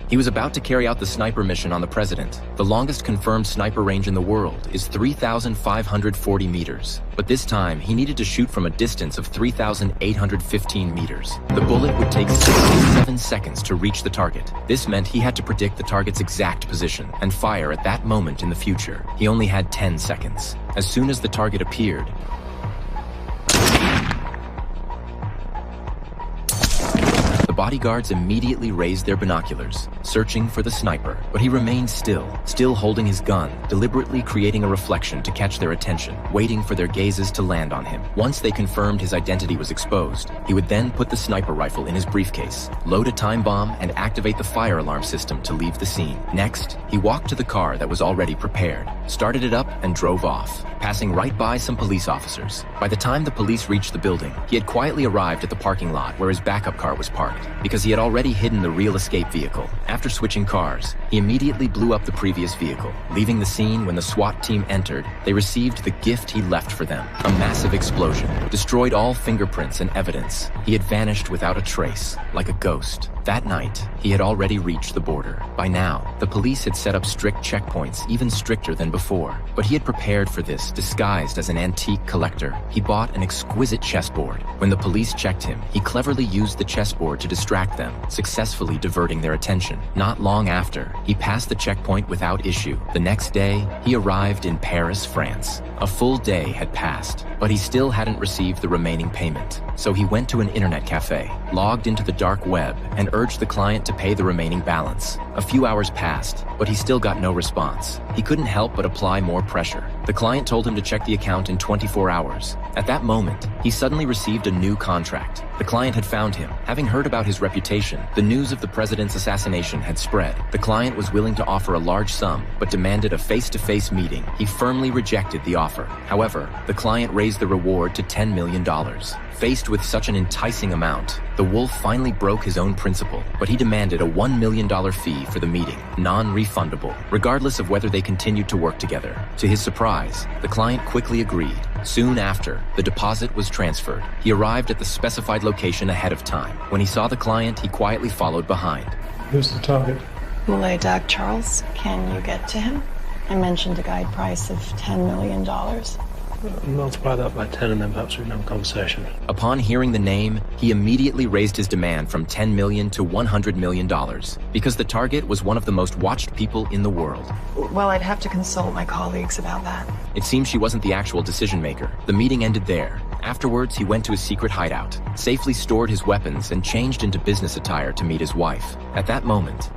He was about to carry out the sniper mission on the president. The longest confirmed sniper range in the world is 3,540 meters. But this time, he needed to shoot from a distance of 3,815 meters. The bullet would take 67 seconds to reach the target. This meant he had to predict the target's exact position and fire at that moment in the future. He only had 10 seconds. As soon as the target appeared, the bodyguards immediately raised their binoculars, searching for the sniper. But he remained still holding his gun, deliberately creating a reflection to catch their attention, waiting for their gazes to land on him. Once they confirmed his identity was exposed, he would then put the sniper rifle in his briefcase, load a time bomb, and activate the fire alarm system to leave the scene. Next, he walked to the car that was already prepared, started it up, and drove off, passing right by some police officers. By the time the police reached the building, he had quietly arrived at the parking lot where his backup car was parked, because he had already hidden the real escape vehicle. After switching cars, he immediately blew up the previous vehicle. Leaving the scene when the SWAT team entered, they received the gift he left for them. A massive explosion destroyed all fingerprints and evidence. He had vanished without a trace, like a ghost. That night, he had already reached the border. By now, the police had set up strict checkpoints, even stricter than before. But he had prepared for this, disguised as an antique collector. He bought an exquisite chessboard. When the police checked him, he cleverly used the chessboard to distract them, successfully diverting their attention. Not long after, he passed the checkpoint without issue. The next day, he arrived in Paris, France. A full day had passed, but he still hadn't received the remaining payment. So he went to an internet cafe, logged into the dark web, and urged the client to pay the remaining balance. A few hours passed, but he still got no response. He couldn't help but apply more pressure. The client told him to check the account in 24 hours. At that moment, he suddenly received a new contract. The client had found him. Having heard about his reputation, the news of the president's assassination had spread. The client was willing to offer a large sum, but demanded a face-to-face meeting. He firmly rejected the offer. However, the client raised the reward to $10 million. Faced with such an enticing amount, the wolf finally broke his own principle, but he demanded a $1 million fee for the meeting, non-refundable, regardless of whether they continued to work together. To his surprise, the client quickly agreed. Soon after, the deposit was transferred. He arrived at the specified location ahead of time. When he saw the client, he quietly followed behind. Who's the target? Boulay Doc Charles. Can you get to him? I mentioned a guide price of $10 million. Multiply that by 10 and then perhaps we can have a conversation. Upon hearing the name, he immediately raised his demand from $10 million to $100 million, because the target was one of the most watched people in the world. Well, I'd have to consult my colleagues about that. It seems she wasn't the actual decision maker. The meeting ended there. Afterwards, he went to his secret hideout, safely stored his weapons, and changed into business attire to meet his wife. At that moment,